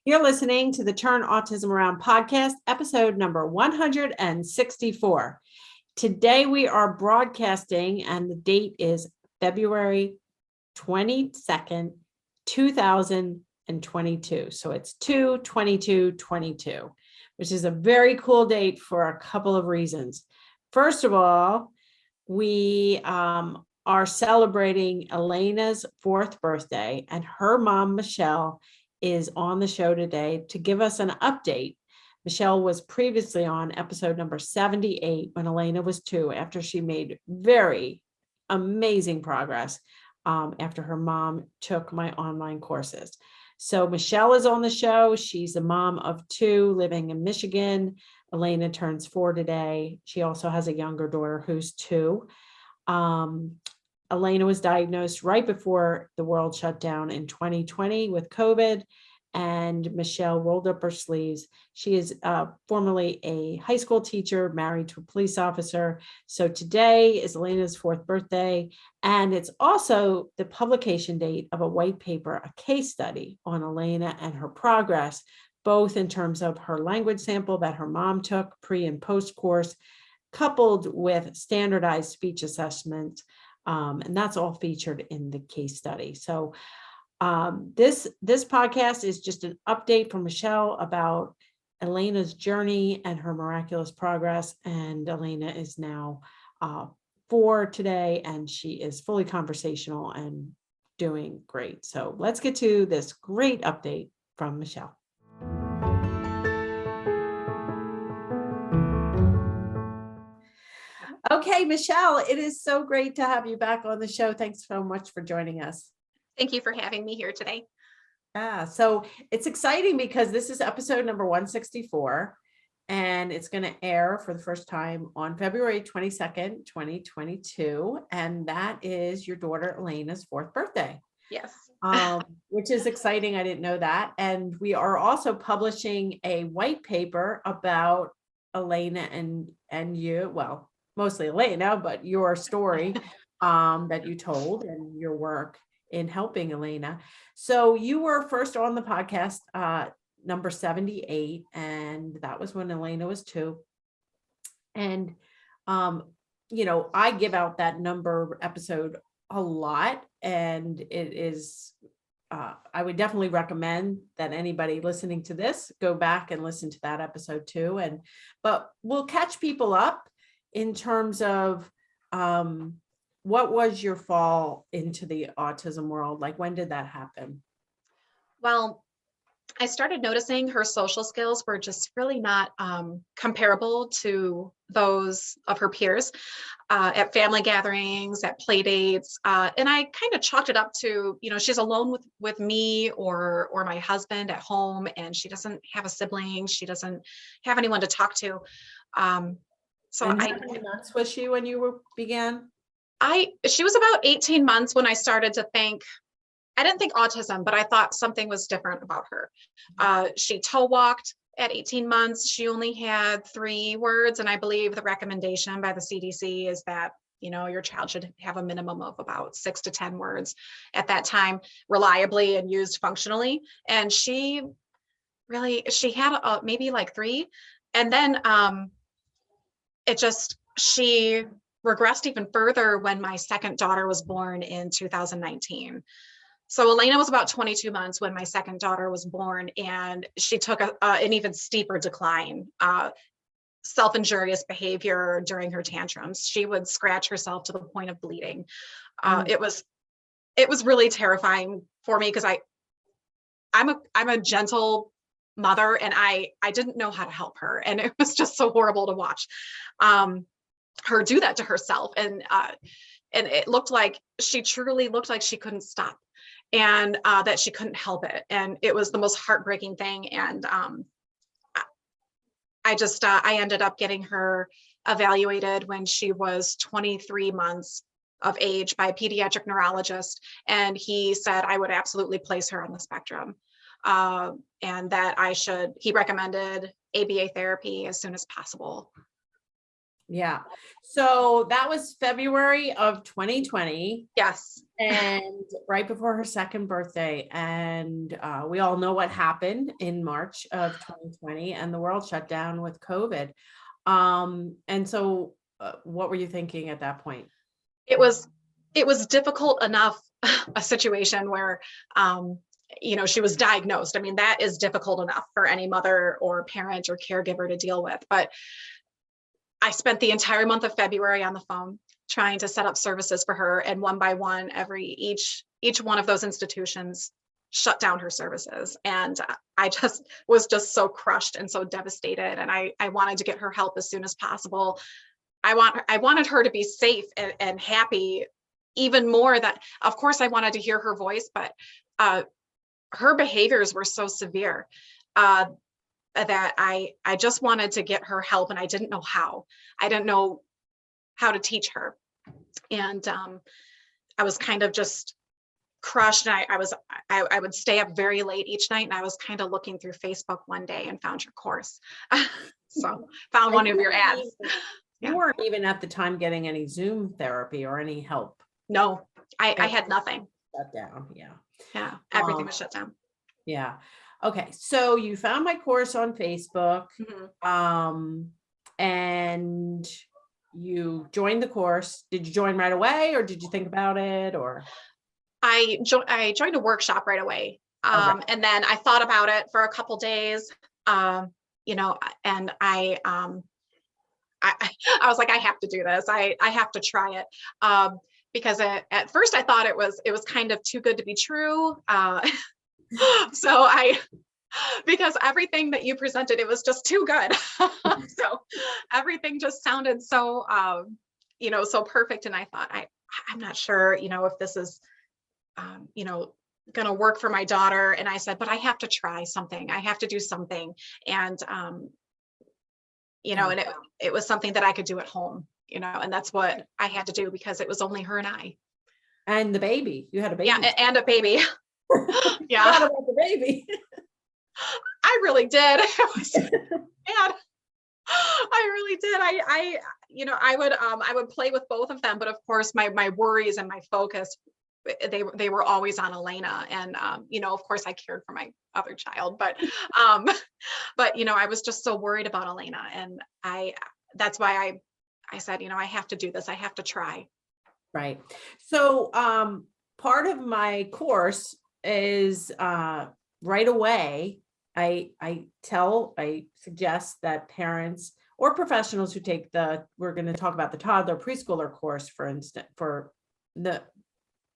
You're listening to the Turn Autism Around podcast, episode number 164. Today we are broadcasting, and the date is February 22nd, 2022. So it's 2/22/22, which is a very cool date for a couple of reasons. First of all, we are celebrating Elena's 4th birthday, and her mom, Michelle, is on the show today to give us an update. Michelle was previously on episode number 78 when Elena was 2, after she made very amazing progress after her mom took my online courses. So Michelle is on the show. She's a mom of 2 living in Michigan. Elena turns 4 today. She also has a younger daughter who's 2. Elena was diagnosed right before the world shut down in 2020 with COVID, and Michelle rolled up her sleeves. She is formerly a high school teacher, married to a police officer. So today is Elena's 4th birthday, and it's also the publication date of a white paper, a case study on Elena and her progress, both in terms of her language sample that her mom took pre and post course, coupled with standardized speech assessments. And that's all featured in the case study. So this podcast is just an update from Michelle about Elena's journey and her miraculous progress. And Elena is now 4 today, and she is fully conversational and doing great. So let's get to this great update from Michelle. Okay, Michelle, it is so great to have you back on the show. Thanks so much for joining us. Thank you for having me here today. Yeah, so it's exciting because this is episode number 164, and it's going to air for the first time on February 22nd, 2022. And that is your daughter Elena's 4th birthday. Yes. Which is exciting. I didn't know that. And we are also publishing a white paper about Elena and you, well, mostly Elena, but your story that you told and your work in helping Elena. So you were first on the podcast, number 78, and that was when Elena was 2. And, I give out that number episode a lot, and it is, I would definitely recommend that anybody listening to this go back and listen to that episode too. But we'll catch people up in terms of what was your fall into the autism world? Like, when did that happen? Well, I started noticing her social skills were just really not comparable to those of her peers at family gatherings, at play dates. And I kind of chalked it up to, she's alone with me or my husband at home, and she doesn't have a sibling. She doesn't have anyone to talk to. So how many months was she when you began? She was about 18 months when I started to think, I didn't think autism, but I thought something was different about her. She toe walked at 18 months. She only had 3 words. And I believe the recommendation by the CDC is that, your child should have a minimum of about 6 to 10 words at that time, reliably and used functionally. And she had maybe like 3. And then she regressed even further when my second daughter was born in 2019. So Elena was about 22 months when my second daughter was born, and she took an even steeper decline, self-injurious behavior during her tantrums. She would scratch herself to the point of bleeding. It was really terrifying for me because I'm a gentle mother, and I didn't know how to help her, and it was just so horrible to watch her do that to herself. And it looked like she truly looked like she couldn't stop, and that she couldn't help it. And it was the most heartbreaking thing. And I ended up getting her evaluated when she was 23 months of age by a pediatric neurologist. And he said I would absolutely place her on the spectrum. And that he recommended ABA therapy as soon as possible. Yeah. So that was February of 2020 Yes. and right before her second birthday. And we all know what happened in March of 2020 and the world shut down with COVID. And so what were you thinking at that point? It was difficult enough, a situation where she was diagnosed. I mean, that is difficult enough for any mother or parent or caregiver to deal with. But I spent the entire month of February on the phone trying to set up services for her, and one by one, each one of those institutions shut down her services. And I was just so crushed and so devastated. And I wanted to get her help as soon as possible. I wanted her to be safe and happy, even more. That, of course, I wanted to hear her voice, but her behaviors were so severe that I just wanted to get her help, and I didn't know how. I didn't know how to teach her. And I was kind of just crushed. And I would stay up very late each night, and I was kind of looking through Facebook one day and found your course. So found one of your ads. You weren't even at the time getting any Zoom therapy or any help. No, I had nothing. Shut down. Yeah. Yeah. Everything was shut down. Yeah. Okay. So you found my course on Facebook, and you joined the course. Did you join right away, or did you think about it, or? I joined a workshop right away. Okay. And then I thought about it for a couple days, and I was like, I have to do this. I have to try it. Because at first I thought it was kind of too good to be true. So because everything that you presented, it was just too good. So everything just sounded so, so perfect. And I thought, I'm not sure, if this is, going to work for my daughter. And I said, but I have to try something. I have to do something. And, and it was something that I could do at home, and that's what I had to do, because it was only her and I. And the baby, you had a baby. Yeah, and a baby. Yeah. Forgot about the baby. I really did. It was bad. I really did. I would play with both of them, but of course my worries and my focus, they were always on Elena. And of course I cared for my other child, but I was just so worried about Elena. And that's why I said, I have to do this. I have to try. Right. So part of my course is right away, I suggest that parents or professionals who take we're going to talk about the toddler preschooler course, for instance,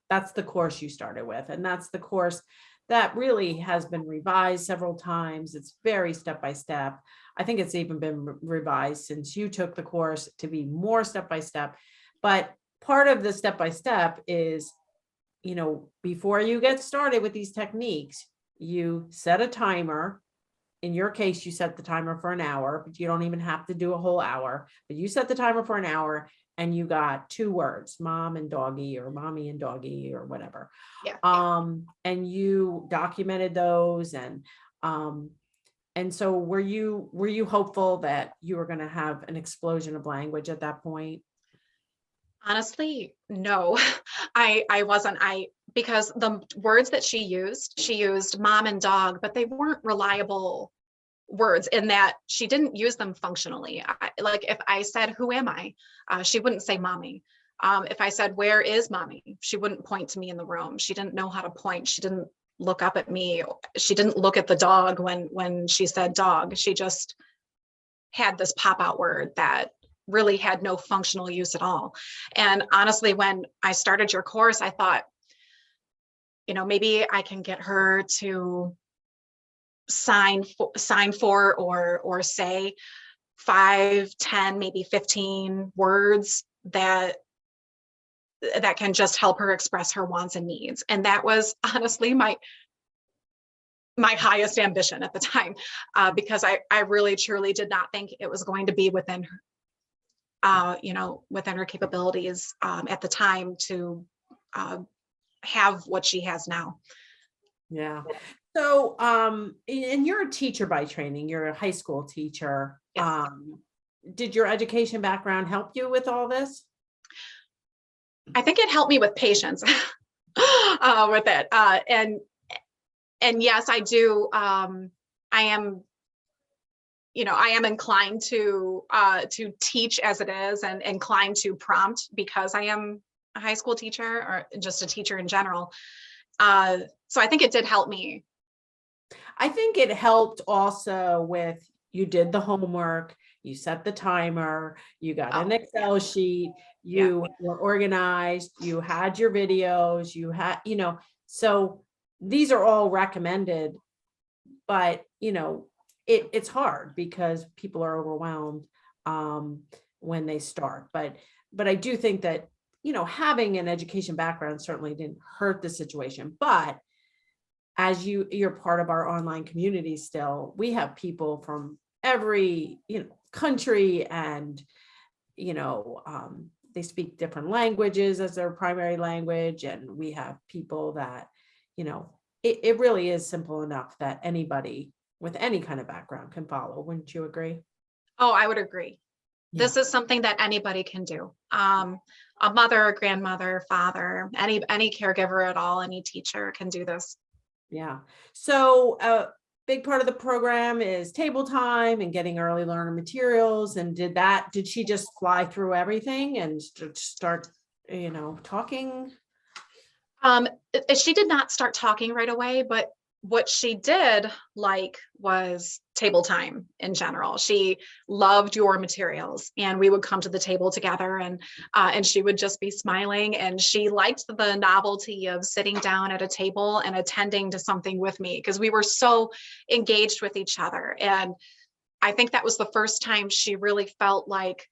that's the course you started with. And that's the course that really has been revised several times. It's very step-by-step. I think it's even been revised since you took the course to be more step-by-step. But part of the step-by-step is, before you get started with these techniques, you set a timer. In your case, you set the timer for an hour, but you don't even have to do a whole hour, but you set the timer for an hour, and you got 2 words, mom and doggy, or mommy and doggy, or whatever. Yeah. And you documented those. And so were you hopeful that you were going to have an explosion of language at that point? Honestly, no, I wasn't. Because the words that she used mom and dog, but they weren't reliable words, in that she didn't use them functionally. Like if I said, who am I? She wouldn't say mommy. If I said, where is mommy? She wouldn't point to me in the room. She didn't know how to point. She didn't look up at me. She didn't look at the dog when she said dog. She just had this pop out word that really had no functional use at all. And honestly, when I started your course, I thought, maybe I can get her to sign for or say 5, 10, maybe 15 words that can just help her express her wants and needs. And that was honestly my highest ambition at the time, because I really truly did not think it was going to be within her, within her capabilities at the time to have what she has now. Yeah. So, and you're a teacher by training, you're a high school teacher. Yes. did your education background help you with all this? I think it helped me with patience with it. And yes, I do. I am, I am inclined to teach as it is, and inclined to prompt because I am a high school teacher or just a teacher in general. So I think it did help me. I think it helped also with, you did the homework, you set the timer, you got an Oh, Excel sheet, yeah. you were organized, you had your videos, you had, so these are all recommended, but it's hard because people are overwhelmed when they start. But I do think that, having an education background certainly didn't hurt the situation. But as you're part of our online community still, we have people from every, country, and, they speak different languages as their primary language. And we have people that, it really is simple enough that anybody with any kind of background can follow. Wouldn't you agree? Oh, I would agree. Yeah. This is something that anybody can do. A mother, a grandmother, father, any caregiver at all, any teacher can do this. Yeah. So a big part of the program is table time and getting early learner materials. And did she just fly through everything and start, talking? She did not start talking right away, but what she did like was table time in general. She loved your materials, and we would come to the table together, and she would just be smiling, and she liked the novelty of sitting down at a table and attending to something with me because we were so engaged with each other. And I think that was the first time she really felt like,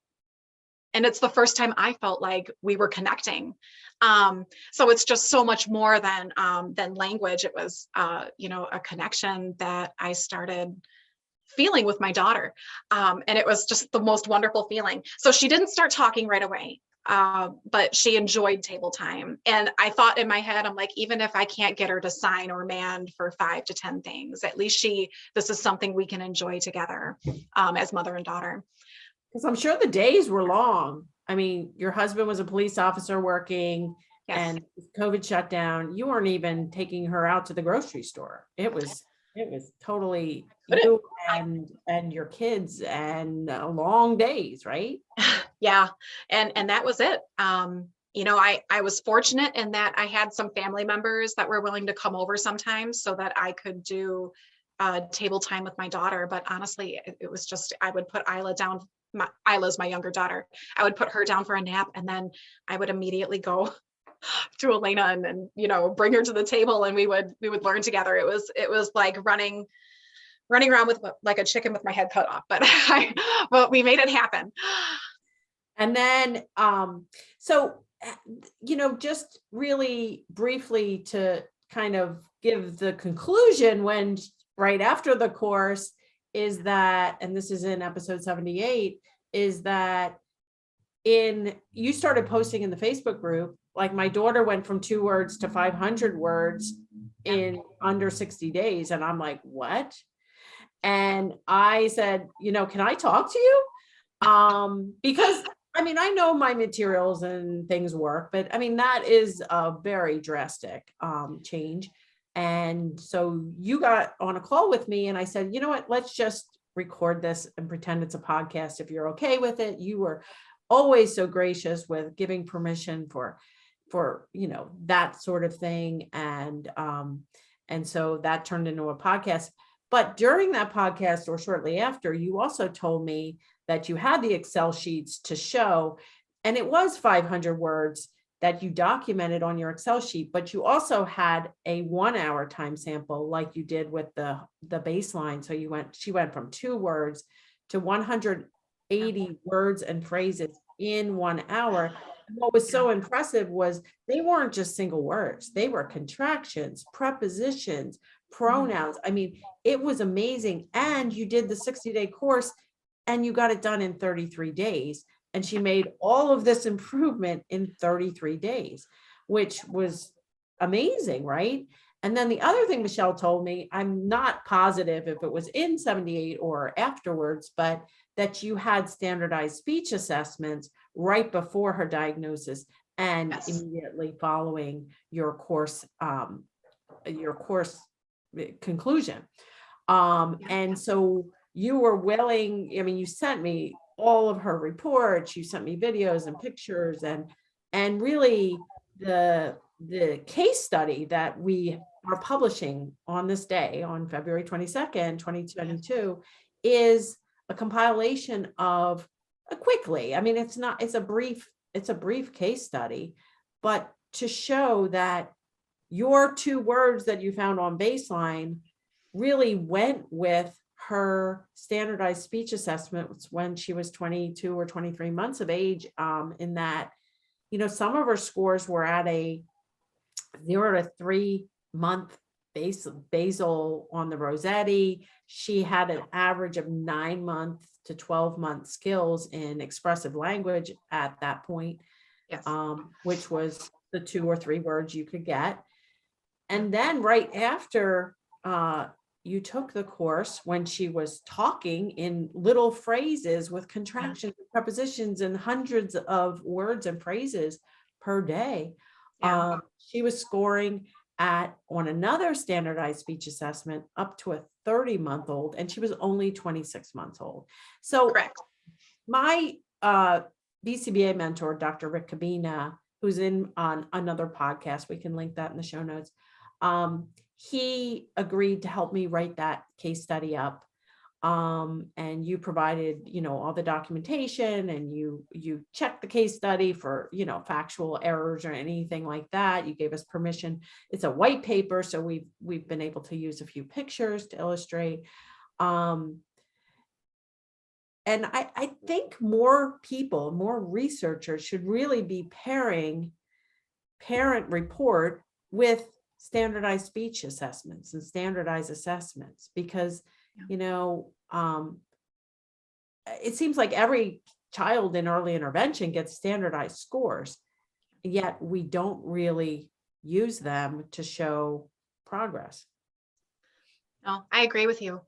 and it's the first time I felt like we were connecting. So it's just so much more than language. It was, a connection that I started feeling with my daughter. And it was just the most wonderful feeling. So she didn't start talking right away, but she enjoyed table time. And I thought in my head, I'm like, even if I can't get her to sign or mand for 5 to 10 things, at least this is something we can enjoy together as mother and daughter. Because I'm sure the days were long. I mean, your husband was a police officer working, Yes. and COVID shut down. You weren't even taking her out to the grocery store. It was totally you and your kids, and long days, right? Yeah. And that was it. I was fortunate in that I had some family members that were willing to come over sometimes so that I could do table time with my daughter. But honestly, it was just, I would put Isla down. Isla's my younger daughter. I would put her down for a nap, and then I would immediately go to Elena and bring her to the table, and we would learn together. It was like running around with like a chicken with my head cut off, but we made it happen. And then, so, just really briefly to kind of give the conclusion, when right after the course, is that, and this is in episode 78, is that you started posting in the Facebook group, like my daughter went from 2 words to 500 words in under 60 days. And I'm like, what? And I said, can I talk to you? Because I know my materials and things work, but that is a very drastic change. And so you got on a call with me, and I said, you know what, let's just record this and pretend it's a podcast if you're okay with it. You were always so gracious with giving permission for that sort of thing. And so that turned into a podcast. But during that podcast, or shortly after, you also told me that you had the Excel sheets to show, and it was 500 words that you documented on your Excel sheet, but you also had a 1-hour time sample like you did with the baseline. So she went from 2 words to 180 words and phrases in 1 hour. And what was so impressive was they weren't just single words. They were contractions, prepositions, pronouns. It was amazing. And you did the 60-day course, and you got it done in 33 days. And she made all of this improvement in 33 days, which was amazing, right? And then the other thing Michelle told me, I'm not positive if it was in 78 or afterwards, but that you had standardized speech assessments right before her diagnosis and Yes. immediately following your course conclusion. And so you were willing, I mean, you sent me all of her reports, you sent me videos and pictures, and really the case study that we are publishing on this day, on February 22nd, 2022, is a compilation of quickly, I mean, it's a brief case study, but to show that your 2 words that you found on baseline really went with her standardized speech assessment when she was 22 or 23 months of age, in that, some of her scores were at a 0 to 3 month basal on the Rossetti. She had an average of 9 month to 12 month skills in expressive language at that point, Yes. which was the 2 or 3 words you could get. And then right after you took the course, when she was talking in little phrases with contractions, prepositions, and hundreds of words and phrases per day, she was scoring on another standardized speech assessment up to a 30-month-old, and she was only 26 months old. So Correct. My BCBA mentor, Dr. Rick Cabina, who's on another podcast, we can link that in the show notes. He agreed to help me write that case study up. And you provided, all the documentation, and you checked the case study for, factual errors or anything like that. You gave us permission. It's a white paper, so we've been able to use a few pictures to illustrate. And I think more researchers should really be pairing parent report with standardized speech assessments and standardized assessments, because it seems like every child in early intervention gets standardized scores, yet we don't really use them to show progress. No, I agree with you.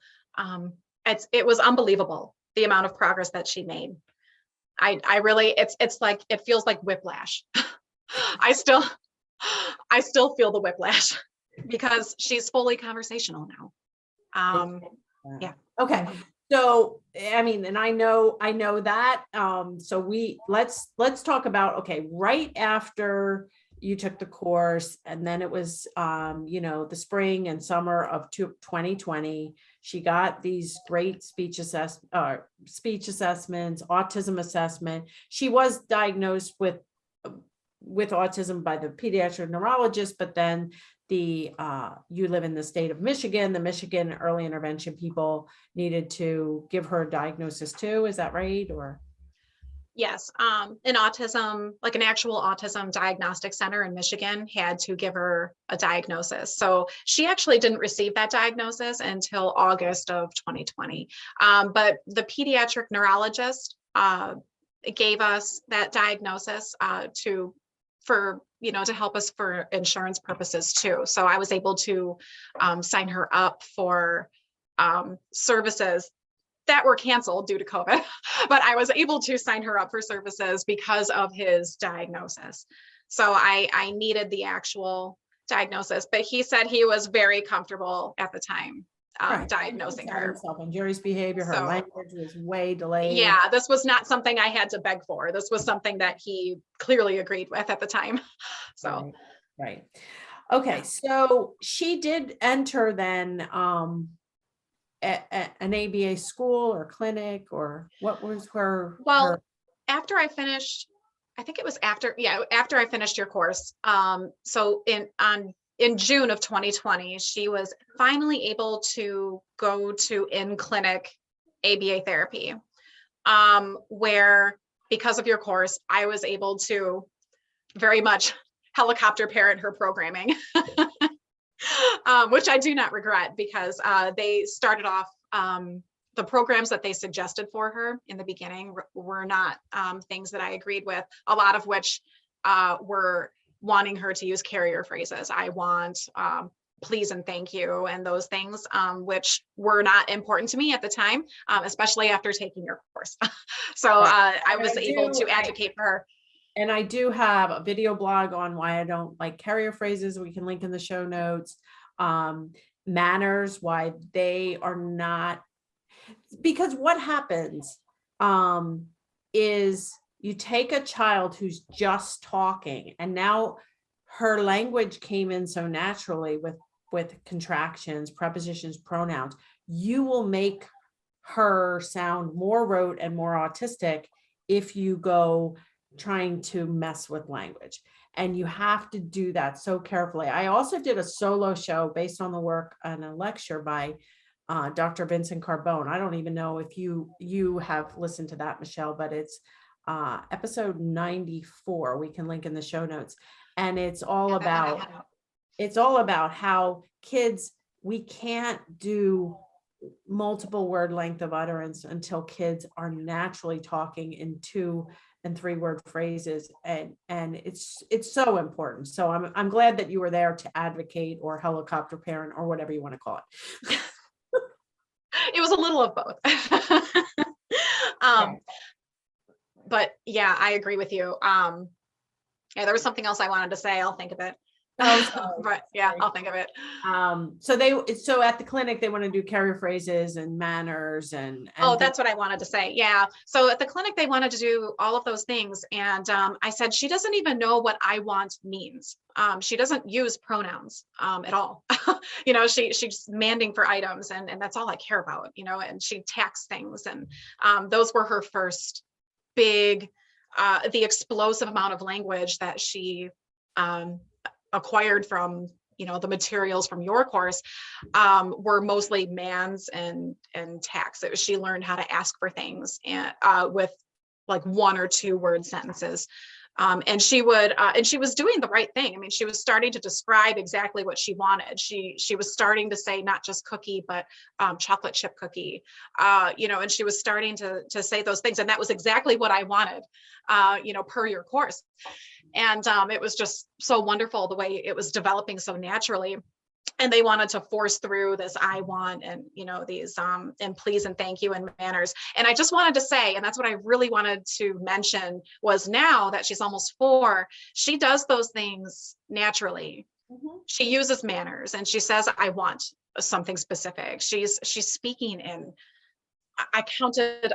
It was unbelievable, the amount of progress that she made. I really, it's like, it feels like whiplash. I still feel the whiplash because she's fully conversational now. Yeah. Okay. So, I mean, and I know that, so let's talk about, okay, right after you took the course, and then it was, the spring and summer of 2020, she got these great speech assessments, autism assessment. She was diagnosed with autism by the pediatric neurologist, but then you live in the state of Michigan, the Michigan early intervention people needed to give her a diagnosis too. Is that right? Or? Yes. An actual autism diagnostic center in Michigan had to give her a diagnosis. So she actually didn't receive that diagnosis until August of 2020. But the pediatric neurologist gave us that diagnosis to help us for insurance purposes too. So I was able to sign her up for services that were canceled due to COVID, but I was able to sign her up for services because of his diagnosis. So I needed the actual diagnosis, but he said he was very comfortable at the time diagnosing her. Self-injurious behavior, her language was way delayed. Yeah, this was not something I had to beg for. This was something that he clearly agreed with at the time. So, right. Okay, so she did enter then an ABA school or clinic, or what was her? After I finished, I think it was after I finished your course. So in June of 2020, she was finally able to go to in-clinic ABA therapy, where, because of your course, I was able to very much helicopter parent her programming, which I do not regret, because they started off, the programs that they suggested for her in the beginning were not things that I agreed with, a lot of which were wanting her to use carrier phrases. I want please and thank you and those things, which were not important to me at the time, especially after taking your course. So I was able to advocate for her. And I do have a video blog on why I don't like carrier phrases. We can link in the show notes. Manners, why they are not, because what happens is you take a child who's just talking, and now her language came in so naturally with contractions, prepositions, pronouns. You will make her sound more rote and more autistic if you go trying to mess with language. And you have to do that so carefully. I also did a solo show based on the work and a lecture by Dr. Vincent Carbone. I don't even know if you have listened to that, Michelle, but it's episode 94. We can link in the show notes. And it's all about how kids, we can't do multiple word length of utterance until kids are naturally talking in 2 and 3 word phrases, and it's so important. So I'm glad that you were there to advocate, or helicopter parent, or whatever you want to call it. It was a little of both. But yeah, I agree with you. Yeah, there was something else I wanted to say. I'll think of it. But yeah, I'll think of it. So at the clinic, they want to do carrier phrases and manners and oh, that's what I wanted to say. Yeah. So at the clinic, they wanted to do all of those things. And I said, she doesn't even know what I want means. She doesn't use pronouns at all. She's demanding for items, and that's all I care about, and she tags things. And those were her first big, the explosive amount of language that she acquired from the materials from your course were mostly mands and tags. She learned how to ask for things and with like 1 or 2 word sentences. And she was doing the right thing. I mean, she was starting to describe exactly what she wanted. She was starting to say not just cookie, but chocolate chip cookie, and she was starting to say those things. And that was exactly what I wanted, per your course. And it was just so wonderful the way it was developing so naturally. And they wanted to force through this I want, and these and please and thank you and manners. And I just wanted to say, and that's what I really wanted to mention, was now that she's almost 4, she does those things naturally. Mm-hmm. She uses manners, and she says I want something specific. She's speaking in, I counted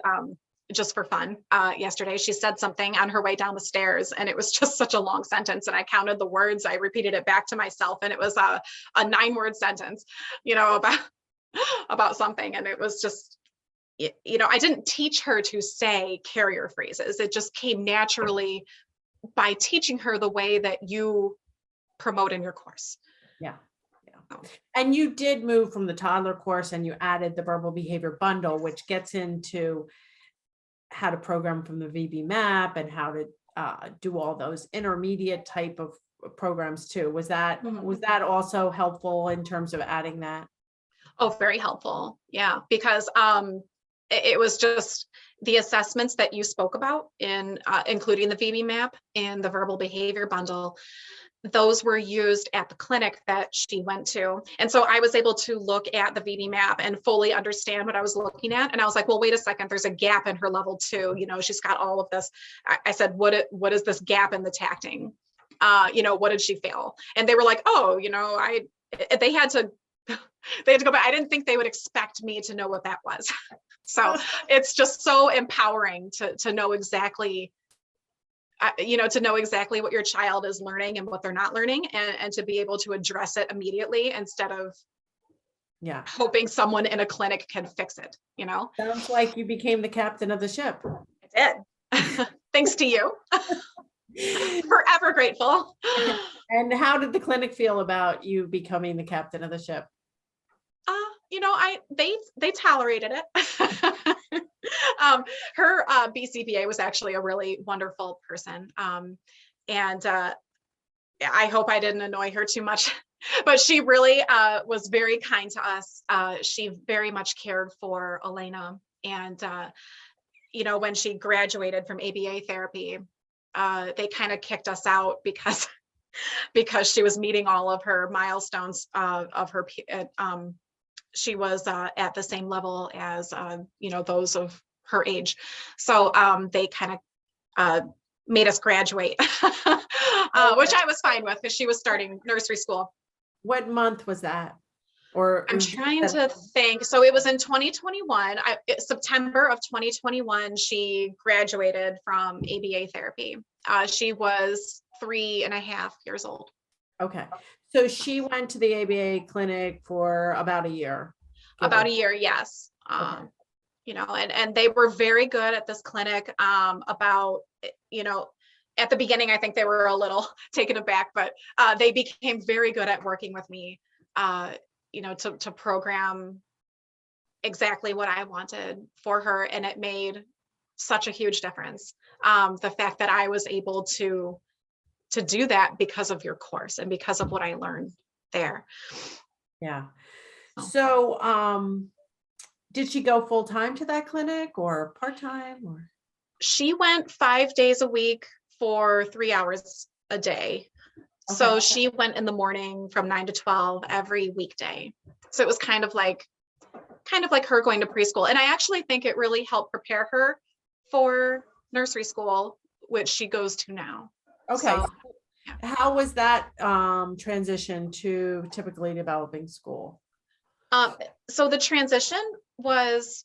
just for fun yesterday, she said something on her way down the stairs, and it was just such a long sentence, and I counted the words. I repeated it back to myself, and it was a 9-word sentence, about something. And it was just, I didn't teach her to say carrier phrases. It just came naturally by teaching her the way that you promote in your course. Yeah. And you did move from the toddler course, and you added the verbal behavior bundle, which gets into how to program from the VB map and how to do all those intermediate type of programs too. Was that also helpful in terms of adding that? Oh, very helpful. Yeah, because it was just the assessments that you spoke about in including the VB map and the verbal behavior bundle. Those were used at the clinic that she went to. And so I was able to look at the VB map and fully understand what I was looking at. And I was like, well, wait a second, there's a gap in her level 2. She's got all of this. I said, what is this gap in the tacting? What did she fail? And they were like, oh, they had to go back. I didn't think they would expect me to know what that was. So it's just so empowering to know exactly to know exactly what your child is learning and what they're not learning, and to be able to address it immediately instead of hoping someone in a clinic can fix it. Sounds like you became the captain of the ship. I did. Thanks to you. Forever grateful. And how did the clinic feel about you becoming the captain of the ship? They tolerated it. Her BCBA was actually a really wonderful person. And I hope I didn't annoy her too much, but she really was very kind to us. She very much cared for Elena. And, when she graduated from ABA therapy, they kind of kicked us out because because she was meeting all of her milestones of her, she was at the same level as, those of her age. So they kind of made us graduate, which I was fine with because she was starting nursery school. What month was that? Or I'm trying to think. So it was in 2021, September of 2021, she graduated from ABA therapy. She was 3.5 years old. Okay. So she went to the ABA clinic for about a year. About a year, yes. Okay. And they were very good at this clinic about, at the beginning, I think they were a little taken aback, but they became very good at working with me, to program exactly what I wanted for her. And it made such a huge difference. The fact that I was able to do that because of your course and because of what I learned there. Yeah. So, did she go full time to that clinic or part time or? She went 5 days a week for 3 hours a day. Okay. So she went in the morning from 9 to 12 every weekday. So it was kind of like her going to preschool. And I actually think it really helped prepare her for nursery school, which she goes to now. Okay. So, how was that transition to typically developing school? So the transition was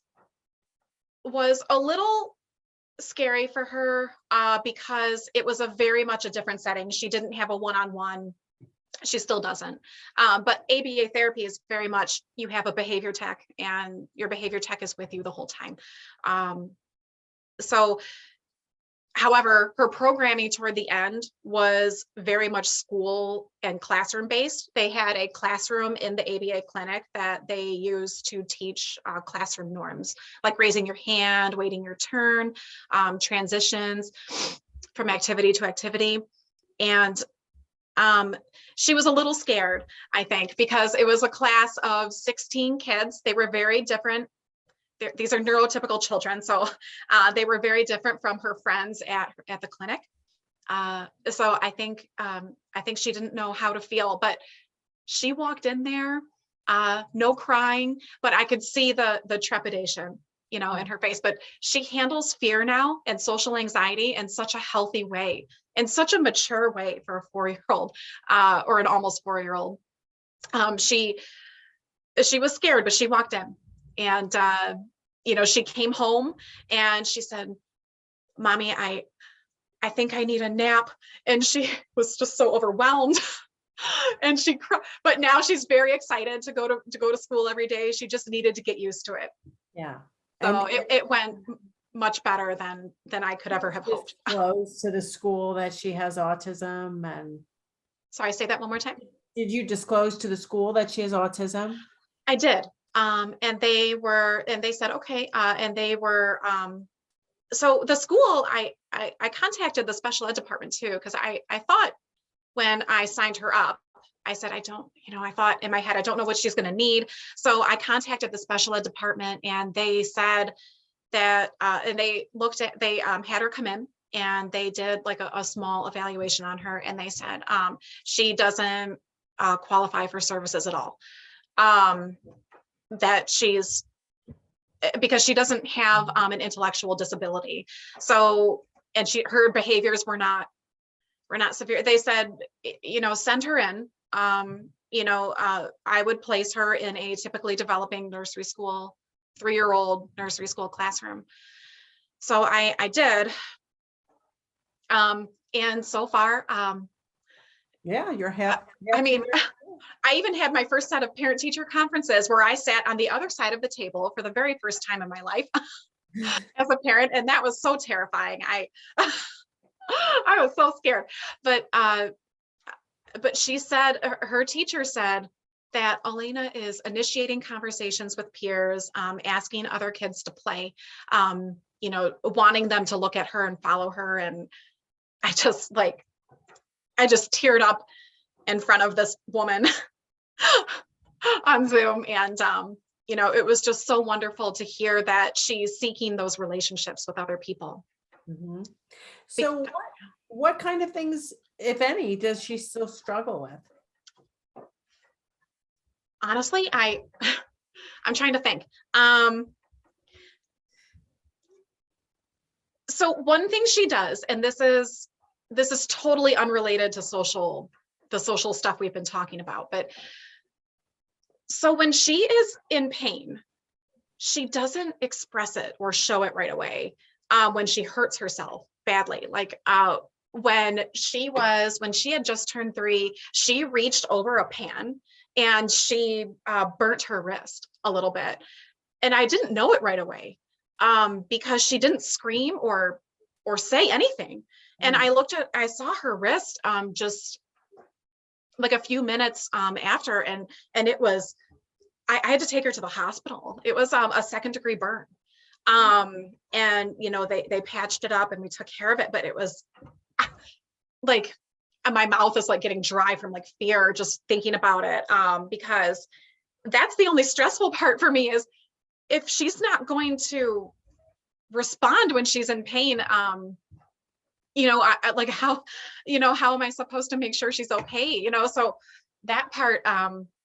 a little scary for her because it was a very much a different setting. She didn't have a one-on-one. She still doesn't. But ABA therapy is very much, you have a behavior tech and your behavior tech is with you the whole time. However, her programming toward the end was very much school and classroom based. They had a classroom in the ABA clinic that they used to teach classroom norms, like raising your hand, waiting your turn, transitions from activity to activity. And she was a little scared, I think, because it was a class of 16 kids. They were very different. These are neurotypical children, so they were very different from her friends at the clinic. So I think she didn't know how to feel, but she walked in there, no crying, but I could see the trepidation, in her face. But she handles fear now and social anxiety in such a healthy way, in such a mature way for a 4-year-old or an almost 4-year-old. She was scared, but she walked in. And, she came home and she said, "Mommy, I think I need a nap." And she was just so overwhelmed and she cried, but now she's very excited to go to school every day. She just needed to get used to it. Yeah. So it went much better than I could ever have hoped. Close to the school that she has autism and. Sorry, say that one more time. Did you disclose to the school that she has autism? I did. And they said, okay. And they were, so the school, I contacted the special ed department too, because I thought when I signed her up, I said, I thought in my head, I don't know what she's going to need. So I contacted the special ed department and they said that, and they had her come in and they did like a small evaluation on her. And they said, she doesn't qualify for services at all. That because she doesn't have an intellectual disability. So, and her behaviors were not severe. They said, send her in. I would place her in a typically developing nursery school, 3-year-old nursery school classroom. So I did. And so far, yeah, you're happy. I mean, I even had my first set of parent-teacher conferences where I sat on the other side of the table for the very first time in my life as a parent, and that was so terrifying. I was so scared. But she said, her teacher said that Elena is initiating conversations with peers, asking other kids to play, wanting them to look at her and follow her. And I just teared up in front of this woman on Zoom. And, it was just so wonderful to hear that she's seeking those relationships with other people. Mm-hmm. So what kind of things if any, does she still struggle with? Honestly, I'm trying to think. So one thing she does, and this is totally unrelated to the social stuff we've been talking about, but so when she is in pain, she doesn't express it or show it right away. When she hurts herself badly, like when she had just turned 3, she reached over a pan and she burnt her wrist a little bit, and I didn't know it right away because she didn't scream or say anything. And I saw her wrist just like a few minutes after, and it was, I had to take her to the hospital. It was a 2nd-degree burn. And they patched it up and we took care of it, but it was like, my mouth is like getting dry from like fear just thinking about it, because that's the only stressful part for me, is if she's not going to respond when she's in pain, like how am I supposed to make sure she's okay? So that part,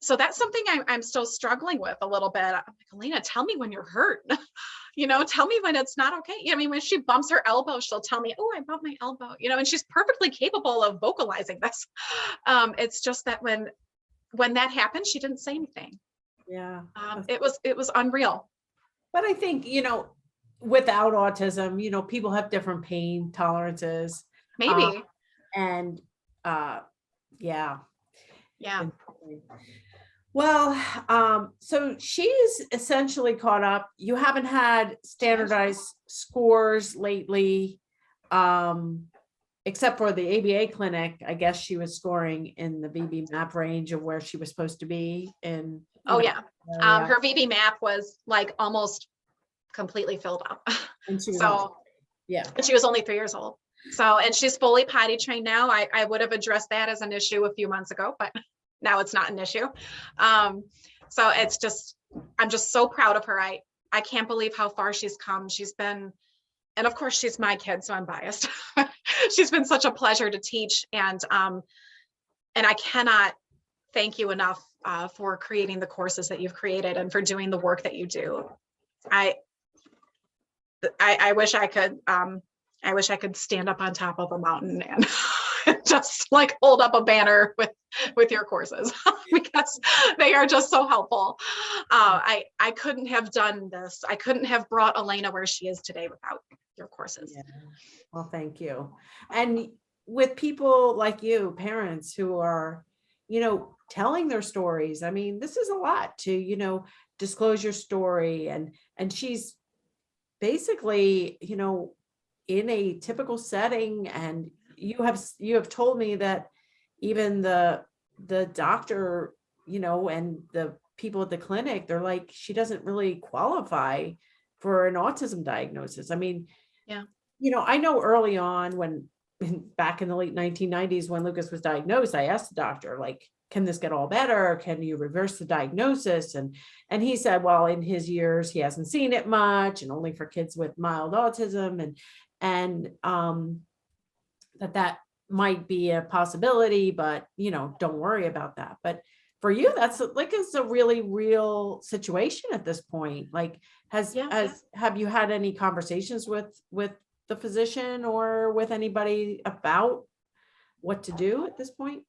so that's something I'm still struggling with a little bit. I'm like, Elena, tell me when you're hurt. Tell me when it's not okay. I mean, when she bumps her elbow, she'll tell me, oh, I bumped my elbow, and she's perfectly capable of vocalizing this. It's just that when that happened, she didn't say anything. Yeah. It was unreal. But I think, without autism, people have different pain tolerances. Maybe. And yeah. Yeah. Well, so she's essentially caught up. You haven't had standardized scores lately, except for the ABA clinic. I guess she was scoring in the VB map range of where she was supposed to be in. Oh yeah. Her VB map was like almost completely filled up. And she was and she was only 3 years old. So, and she's fully potty trained now. I would have addressed that as an issue a few months ago, but now it's not an issue. So it's just, I'm just so proud of her. I can't believe how far she's come. She's been, and of course she's my kid, so I'm biased. She's been such a pleasure to teach. And I cannot thank you enough for creating the courses that you've created and for doing the work that you do. I wish I could stand up on top of a mountain and just like hold up a banner with your courses because they are just so helpful. I couldn't have done this. I couldn't have brought Elena where she is today without your courses. Yeah. Well, thank you. And with people like you, parents who are, telling their stories. I mean, this is a lot to, disclose your story, and she's basically, in a typical setting. And you have told me that even the doctor, and the people at the clinic, they're like, she doesn't really qualify for an autism diagnosis. I mean, yeah, I know early on back in the late 1990s, when Lucas was diagnosed, I asked the doctor, like, can this get all better? Can you reverse the diagnosis? And he said, well, in his years, he hasn't seen it much, and only for kids with mild autism, and that might be a possibility, but don't worry about that. But for you, that's like, it's a really real situation at this point. Like, have you had any conversations with the physician or with anybody about what to do at this point?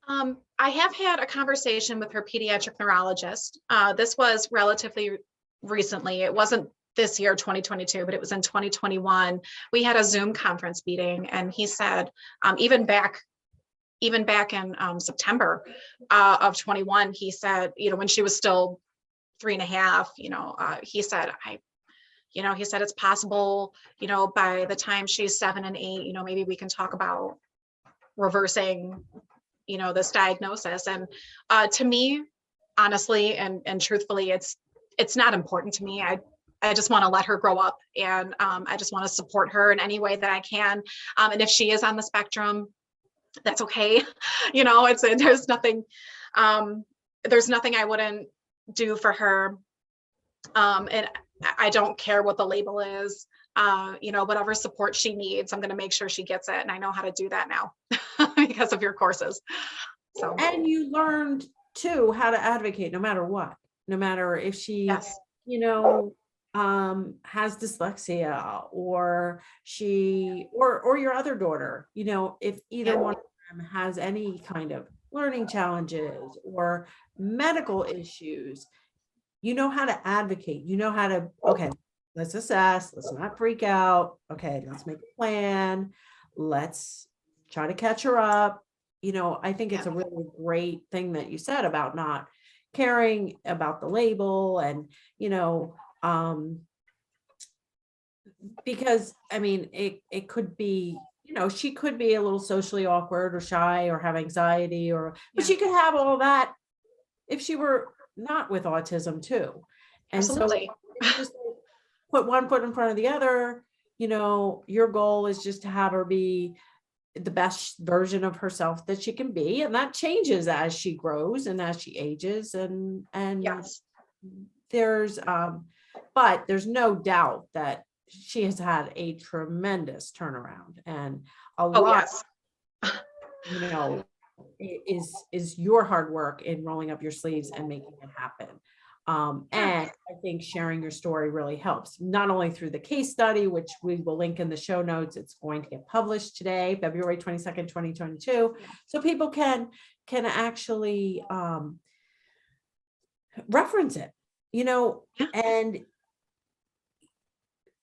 I have had a conversation with her pediatric neurologist. This was relatively recently. It wasn't this year, 2022, but it was in 2021. We had a Zoom conference meeting, and he said, even back in September of 21, he said, when she was still 3.5, he said, he said, it's possible, by the time she's 7 and 8, maybe we can talk about reversing, this diagnosis. And to me, honestly, and truthfully, it's not important to me. I just want to let her grow up, and I just want to support her in any way that I can. And if she is on the spectrum, that's okay. There's nothing I wouldn't do for her. And I don't care what the label is. Whatever support she needs, I'm going to make sure she gets it. And I know how to do that now. because of your courses. So, and you learned too how to advocate no matter what, no matter if she, yes, you know, has dyslexia, or or your other daughter, you know, if either yeah, one of them has any kind of learning challenges or medical issues, you know how to advocate, you know how to, okay, let's assess, let's not freak out. Okay, let's make a plan. Let's try to catch her up. You know, I think it's yeah, a really great thing that you said about not caring about the label, and, you know, because I mean, it could be, you know, she could be a little socially awkward or shy or have anxiety, or, but yeah, she could have all that if she were not with autism too. And so absolutely. it's just like, put one foot in front of the other. You know, your goal is just to have her be the best version of herself that she can be. And that changes as she grows and as she ages. And Yes. there's but there's no doubt that she has had a tremendous turnaround, and a Oh, lot, yes. you know, is your hard work in rolling up your sleeves and making it happen. Yeah. And I think sharing your story really helps, not only through the case study, which we will link in the show notes. It's going to get published today, February 22nd, 2022. Yeah. So people can actually reference it, you know, Yeah.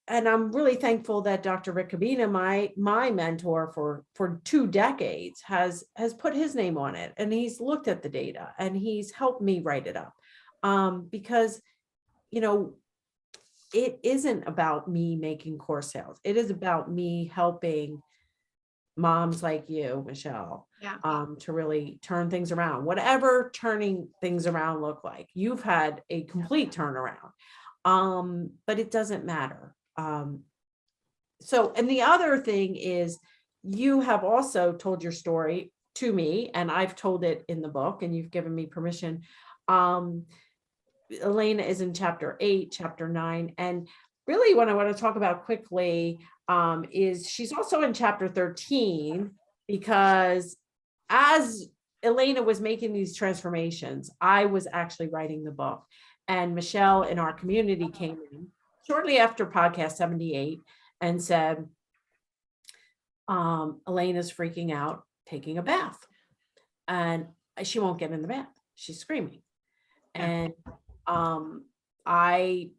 and I'm really thankful that Dr. Rick Cabina, my mentor for 2 decades, has put his name on it, and he's looked at the data and he's helped me write it up. Because, you know, it isn't about me making course sales. It is about me helping moms like you, Michelle, Yeah. to really turn things around. Whatever turning things around look like, you've had a complete turnaround. But it doesn't matter. So, and the other thing is, you have also told your story to me, and I've told it in the book, and you've given me permission. Elena is in chapter 8, chapter 9. And really what I want to talk about quickly is she's also in chapter 13, because as Elena was making these transformations, I was actually writing the book. And Michelle in our community came in shortly after podcast 78 and said, Elena's freaking out, taking a bath, and she won't get in the bath. She's screaming. Yeah. And I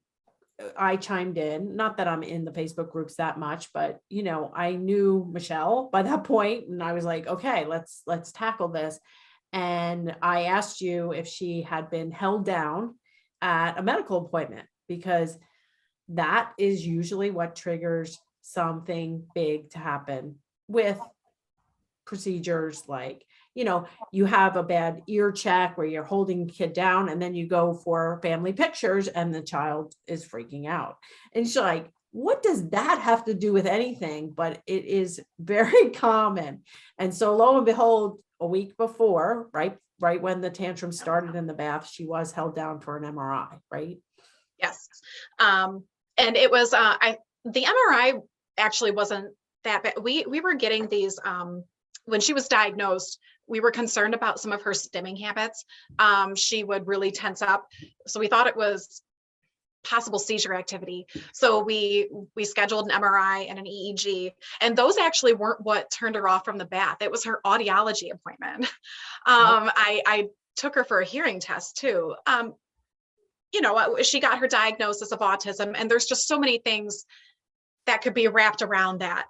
chimed in, not that I'm in the Facebook groups that much, but, you know, I knew Michelle by that point, and I was like, okay, let's tackle this. And I asked you if she had been held down at a medical appointment, because that is usually what triggers something big to happen with procedures. Like, you know, you have a bad ear check where you're holding the kid down, and then you go for family pictures and the child is freaking out. And she's like, what does that have to do with anything? But it is very common. And so lo and behold, a week before, right when the tantrum started in the bath, she was held down for an MRI, right? Yes. And it was, the MRI actually wasn't that bad. We were getting these, when she was diagnosed, we were concerned about some of her stimming habits. She would really tense up. So we thought it was possible seizure activity. So we scheduled an MRI and an EEG, and those actually weren't what turned her off from the bath. It was her audiology appointment. I took her for a hearing test too. You know, she got her diagnosis of autism, and there's just so many things that could be wrapped around that.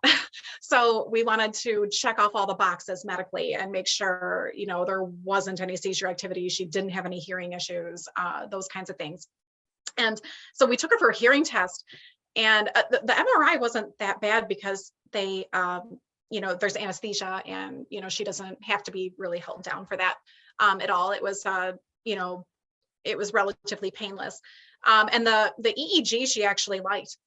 So we wanted to check off all the boxes medically and make sure, you know, there wasn't any seizure activity. She didn't have any hearing issues, those kinds of things. And so we took her for a hearing test, and the MRI wasn't that bad because they, you know, there's anesthesia, and, you know, she doesn't have to be really held down for that at all. It was, you know, it was relatively painless. And the EEG she actually liked.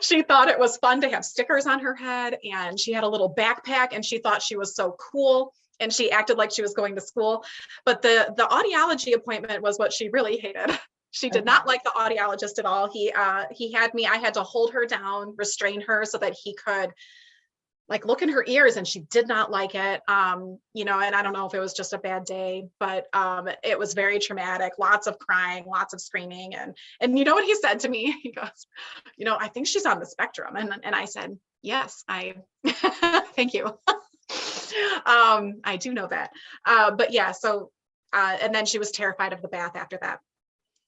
She thought it was fun to have stickers on her head, and she had a little backpack, and she thought she was so cool, and she acted like she was going to school. But the audiology appointment was what she really hated. She did not like the audiologist at all. He had me, I had to hold her down, restrain her so that he could like look in her ears, and she did not like it. You know, and I don't know if it was just a bad day, but it was very traumatic, lots of crying, lots of screaming. And you know what he said to me? He goes, you know, I think she's on the spectrum. And I said, yes, I thank you. I do know that. But yeah, so and then she was terrified of the bath after that.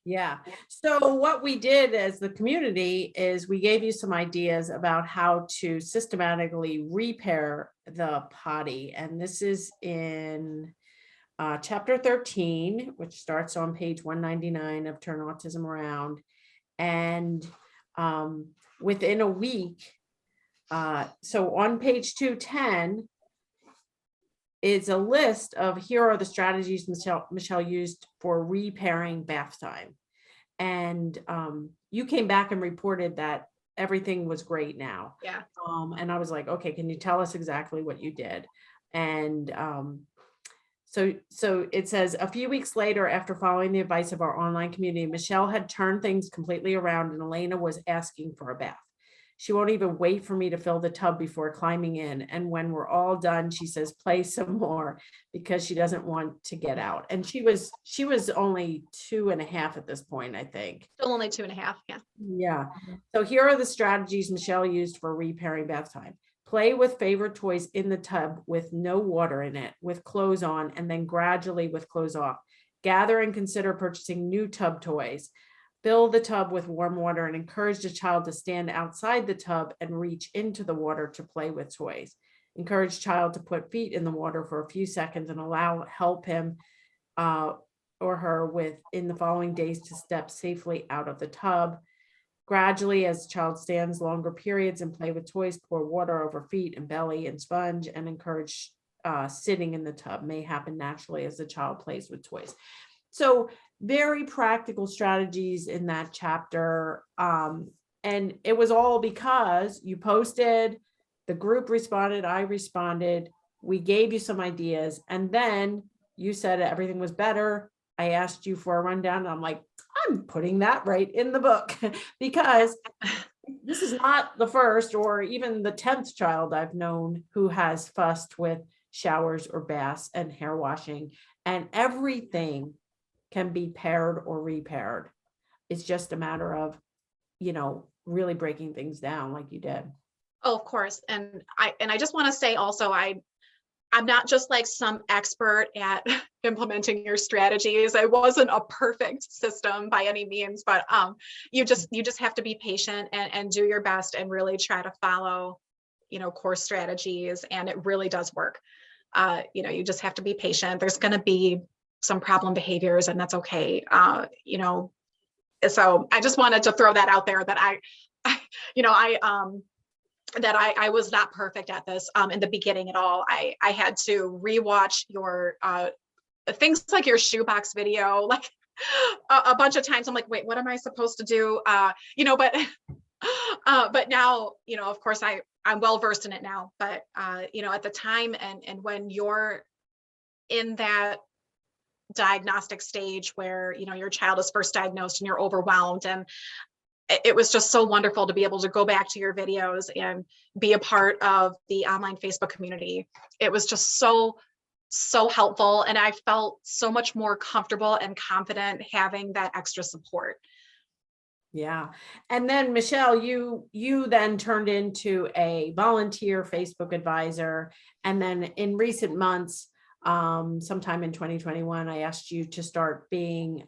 Yeah. So what we did as the community is we gave you some ideas about how to systematically repair the potty. And this is in chapter 13, which starts on page 199 of Turn Autism Around. And within a week, so on page 210, is a list of here are the strategies Michelle used for repairing bath time. And you came back and reported that everything was great now. Yeah. And I was like, okay, can you tell us exactly what you did? And so it says a few weeks later, after following the advice of our online community, Michelle had turned things completely around and Elena was asking for a bath. She won't even wait for me to fill the tub before climbing in. And when we're all done, she says, play some more, because she doesn't want to get out. And she was only 2.5 at this point, I think. Still only 2.5. Yeah. Yeah. So here are the strategies Michelle used for repairing bath time. Play with favorite toys in the tub with no water in it, with clothes on, and then gradually with clothes off. Gather and consider purchasing new tub toys. Fill the tub with warm water and encourage the child to stand outside the tub and reach into the water to play with toys. Encourage child to put feet in the water for a few seconds and help him or her in the following days to step safely out of the tub. Gradually, as the child stands longer periods and play with toys, pour water over feet and belly and sponge, and encourage sitting in the tub. May happen naturally as the child plays with toys. So very practical strategies in that chapter. And it was all because you posted, the group responded, I responded, we gave you some ideas, and then you said everything was better. I asked you for a rundown, and I'm like, I'm putting that right in the book because this is not the first or even the 10th child I've known who has fussed with showers or baths and hair washing, and everything can be paired or repaired. It's just a matter of, really breaking things down like you did. Oh, of course. And I just want to say also, I'm not just like some expert at implementing your strategies. It wasn't a perfect system by any means, but you just have to be patient and do your best and really try to follow, core strategies. And it really does work. You just have to be patient. There's going to be some problem behaviors, and that's okay. So I just wanted to throw that out there that I was not perfect at this in the beginning at all. I had to rewatch your things like your shoebox video, like a bunch of times. I'm like, wait, what am I supposed to do? But now, of course I'm well versed in it now, but at the time and when you're in that diagnostic stage where, your child is first diagnosed and you're overwhelmed, and it was just so wonderful to be able to go back to your videos and be a part of the online Facebook community. It was just so helpful. And I felt so much more comfortable and confident having that extra support. Yeah. And then Michelle, you then turned into a volunteer Facebook advisor. And then in recent months, sometime in 2021, I asked you to start being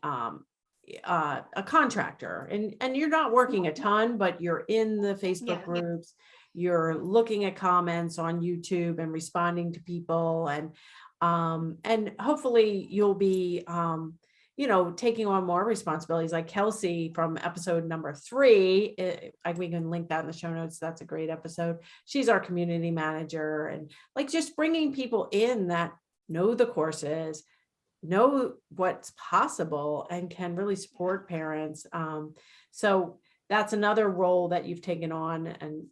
a contractor, and you're not working a ton, but you're in the Facebook groups, you're looking at comments on YouTube and responding to people, and hopefully you'll be taking on more responsibilities, like Kelsey from episode number 3. We can link that in the show notes. That's a great episode. She's our community manager, and like just bringing people in that know the courses, know what's possible, and can really support parents. So that's another role that you've taken on and,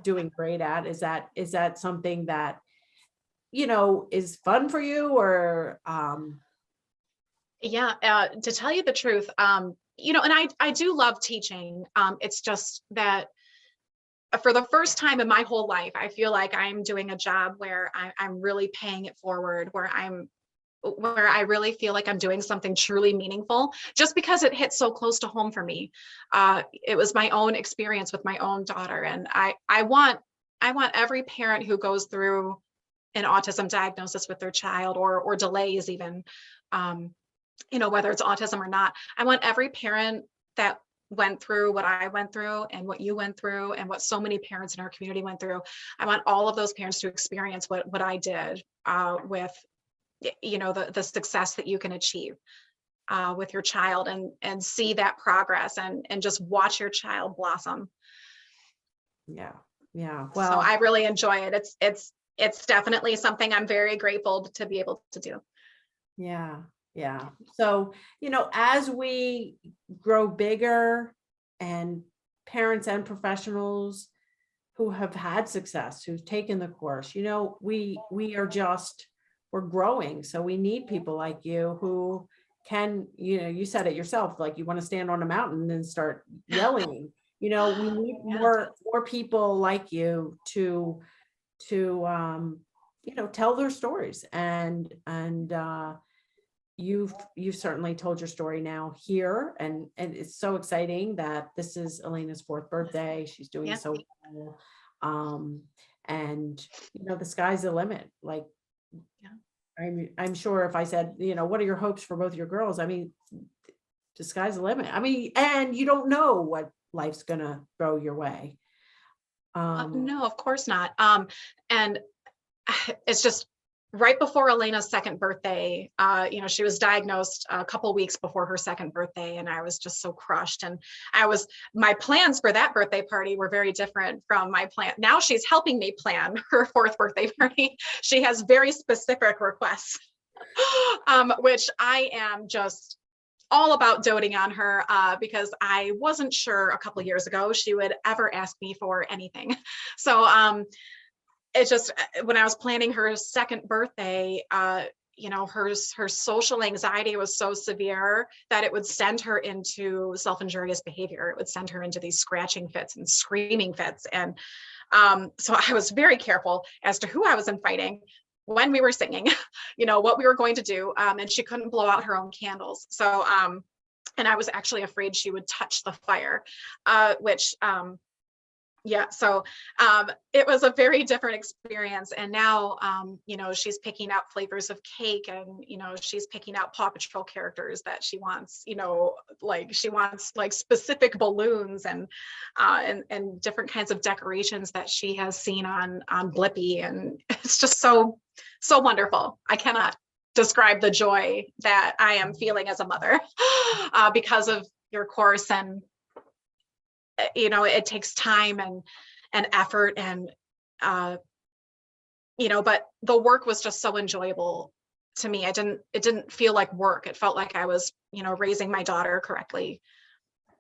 doing great at. Is that something that, is fun for you, or? To tell you the truth, and I do love teaching. It's just that for the first time in my whole life, I feel like I'm doing a job where I'm really paying it forward, where I really feel like I'm doing something truly meaningful, just because it hit so close to home for me. It was my own experience with my own daughter. And I want every parent who goes through an autism diagnosis with their child, or delays even, whether it's autism or not, I want every parent that went through what I went through and what you went through and what so many parents in our community went through. I want all of those parents to experience what I did, with the success that you can achieve with your child, and see that progress, and just watch your child blossom. Yeah. So Well, I really enjoy it. It's definitely something I'm very grateful to be able to do. Yeah. So, as we grow bigger, and parents and professionals who have had success, who've taken the course, we're growing. So we need people like you who can, you said it yourself, like you want to stand on a mountain and start yelling. We need more people like you to tell their stories, and you've certainly told your story now here, and it's so exciting that this is Elena's 4th birthday. She's doing so well. And the sky's the limit. Like, I'm sure if I said, what are your hopes for both your girls? I mean, the sky's the limit. I mean, and you don't know what life's gonna throw your way. No, of course not. And it's just right before Elena's 2nd birthday. She was diagnosed a couple weeks before her 2nd birthday, and I was just so crushed. And my plans for that birthday party were very different from my plan. Now she's helping me plan her 4th birthday party. She has very specific requests, which I am just all about doting on her, because I wasn't sure a couple years ago she would ever ask me for anything. So it's just, when I was planning her 2nd birthday, her social anxiety was so severe that it would send her into self-injurious behavior. It would send her into these scratching fits and screaming fits. And so I was very careful as to who I was inviting, when we were singing, what we were going to do. And she couldn't blow out her own candles. So, and I was actually afraid she would touch the fire, so it was a very different experience. And now, she's picking out flavors of cake, and, she's picking out Paw Patrol characters that she wants, she wants like specific balloons and different kinds of decorations that she has seen on Blippi. And it's just so wonderful. I cannot describe the joy that I am feeling as a mother, because of your course. And it takes time and effort, and but the work was just so enjoyable to me. It didn't feel like work. It felt like I was raising my daughter correctly.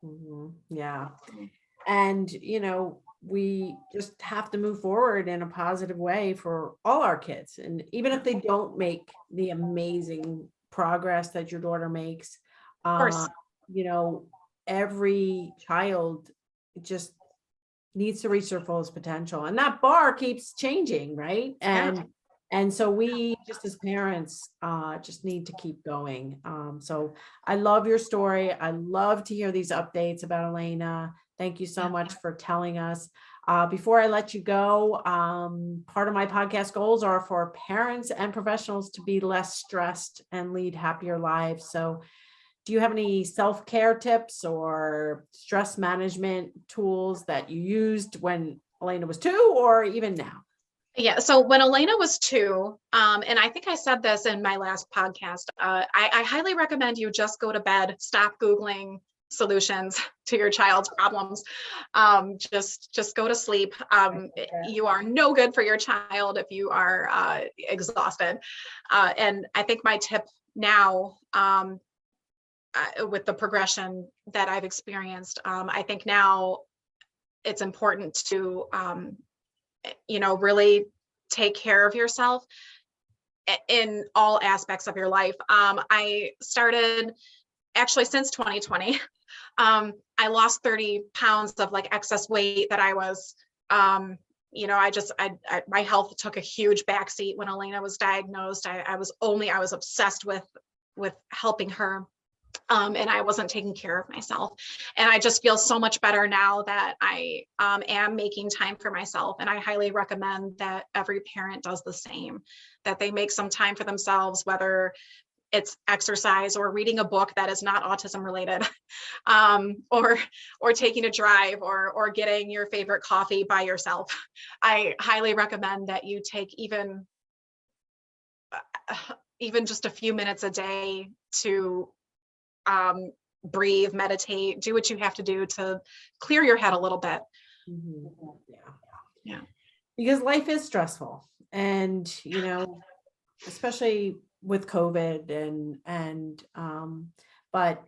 Mm-hmm. Yeah. And we just have to move forward in a positive way for all our kids, and even if they don't make the amazing progress that your daughter makes, Of course. every child just needs to reach their fullest potential, and that bar keeps changing, right? And so we, just as parents, just need to keep going. So I love your story. I love to hear these updates about Elena. Thank you so much for telling us. Before I let you go, part of my podcast goals are for parents and professionals to be less stressed and lead happier lives. So do you have any self-care tips or stress management tools that you used when Elena was 2, or even now? Yeah. So when Elena was 2, and I think I said this in my last podcast, I highly recommend you just go to bed, stop Googling solutions to your child's problems. Just go to sleep. You are no good for your child if you are exhausted. And I think my tip now, with the progression that I've experienced, I think now it's important to, really take care of yourself in all aspects of your life. I started actually since 2020. I lost 30 pounds of like excess weight that I was My health took a huge backseat when Elena was diagnosed. I was obsessed with helping her. And I wasn't taking care of myself. And I just feel so much better now that I am making time for myself. And I highly recommend that every parent does the same, that they make some time for themselves, whether it's exercise or reading a book that is not autism related, or taking a drive, or getting your favorite coffee by yourself. I highly recommend that you take even just a few minutes a day to breathe, meditate, do what you have to do to clear your head a little bit. Mhm. Yeah. Because life is stressful, and especially with COVID, but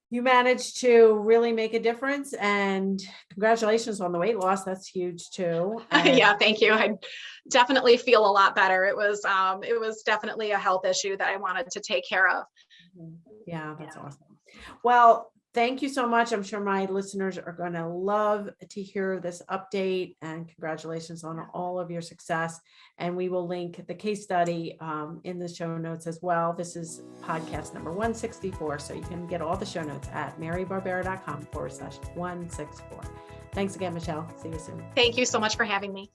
you managed to really make a difference, and congratulations on the weight loss. That's huge too. And Yeah, thank you. I definitely feel a lot better. It was definitely a health issue that I wanted to take care of. yeah, that's awesome. Well, thank you so much. I'm sure my listeners are going to love to hear this update, and congratulations on all of your success. And we will link the case study in the show notes as well. This is podcast number 164. So you can get all the show notes at marybarbera.com/164. Thanks again, Michelle. See you soon. Thank you so much for having me.